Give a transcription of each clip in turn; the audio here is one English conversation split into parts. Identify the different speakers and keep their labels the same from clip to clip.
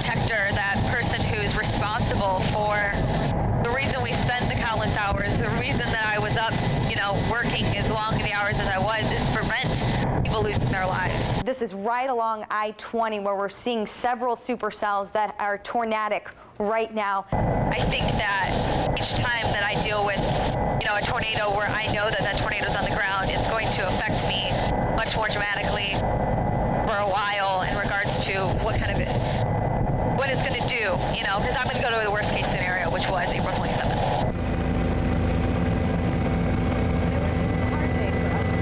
Speaker 1: protector, that person who's responsible for the reason we spend the countless hours, the reason that I was up, you know, working as long the hours as I was, is to prevent people losing their lives.
Speaker 2: This is right along I-20 where we're seeing several supercells that are tornadic right now.
Speaker 1: I think that each time that I deal with, you know, a tornado where I know that that tornado's on the ground, it's going to affect me much more dramatically for a while in regards to what it's going to do, you know, because I'm going to go to the worst case scenario, which was April 27th.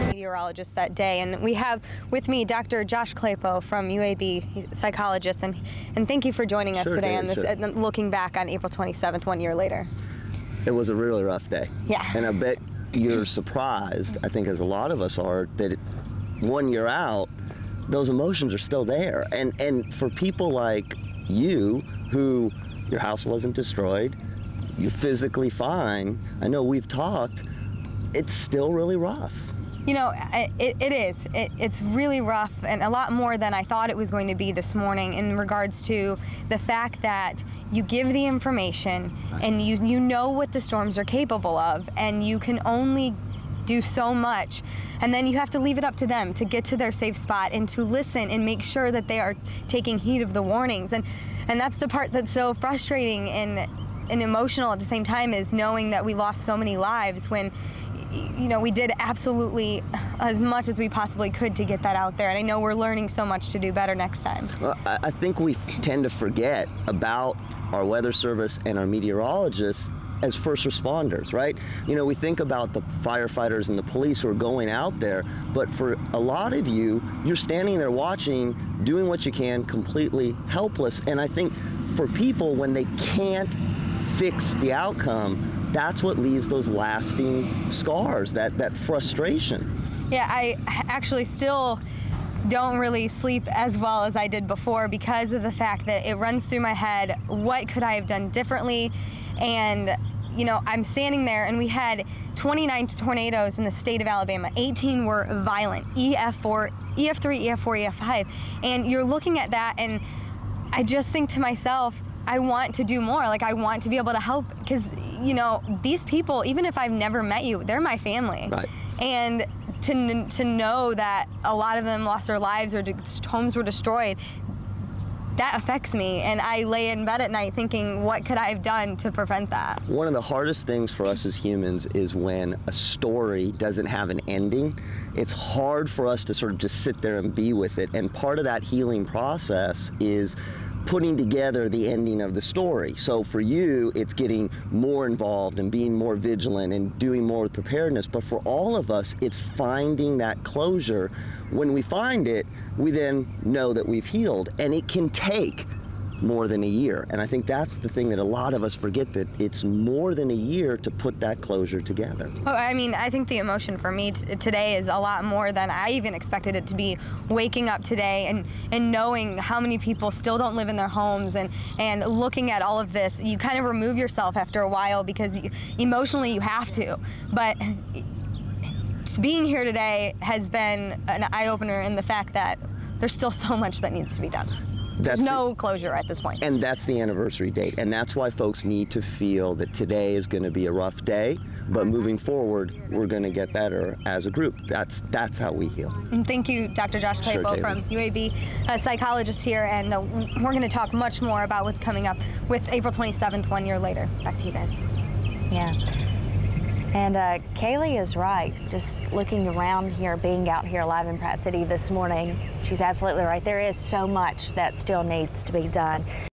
Speaker 2: Meteorologists that day, and we have with me Dr. Josh Klapow from UAB Psychologist, and thank you for joining us today on this, looking back on April 27th, 1 year later.
Speaker 3: It was a really rough day.
Speaker 2: Yeah.
Speaker 3: And I bet you're surprised, I think as a lot of us are, that 1 year out, those emotions are still there. And for people like you, who your house wasn't destroyed, you're physically fine, I know we've talked, it's still really rough.
Speaker 2: You know, it is. It's really rough, and a lot more than I thought it was going to be this morning in regards to the fact that you give the information and you know what the storms are capable of, and you can only do so much, and then you have to leave it up to them to get to their safe spot and to listen and make sure that they are taking heed of the warnings. And that's the part that's so frustrating and emotional at the same time, is knowing that we lost so many lives when, you know, we did absolutely as much as we possibly could to get that out there. And I know we're learning so much to do better next time.
Speaker 3: Well, I think we tend to forget about our weather service and our meteorologists as first responders, right? You know, we think about the firefighters and the police who are going out there, but for a lot of you, you're standing there watching, doing what you can, completely helpless. And I think for people, when they can't fix the outcome, that's what leaves those lasting scars, that frustration.
Speaker 2: Yeah, I actually still don't really sleep as well as I did before because of the fact that it runs through my head, what could I have done differently? And, you know, I'm standing there, and we had 29 tornadoes in the state of Alabama. 18 were violent, EF4, EF3, EF4, EF5. And you're looking at that, and I just think to myself, I want to do more. Like, I want to be able to help, because, you know, these people, even if I've never met you, they're my family.
Speaker 3: Right.
Speaker 2: And to know that a lot of them lost their lives or homes were destroyed, that affects me, and I lay in bed at night thinking, what could I have done to prevent that? One
Speaker 3: of the hardest things for us as humans is when a story doesn't have an ending. It's hard for us to sort of just sit there and be with it, and part of that healing process is putting together the ending of the story. So for you, it's getting more involved and being more vigilant and doing more with preparedness. But for all of us, it's finding that closure. When we find it, we then know that we've healed. And it can take more than a year. And I think that's the thing that a lot of us forget, that it's more than a year to put that closure together. Oh, I mean, I think the emotion for me today is a lot more than I even expected it to be. Waking up today and knowing how many people still don't live in their homes, and looking at all of this, you kind of remove yourself after a while because emotionally you have to. But being here today has been an eye-opener in the fact that there's still so much that needs to be done. There's no closure at this point. And that's the anniversary date. And that's why folks need to feel that today is going to be a rough day, but moving forward, we're going to get better as a group. That's how we heal. And thank you, Dr. Josh Klapow from UAB Psychologist here. And we're going to talk much more about what's coming up with April 27th, 1 year later. Back to you guys.
Speaker 4: Yeah. And Kalee is right. Just looking around here, being out here live in Pratt City this morning, she's absolutely right. There is so much that still needs to be done.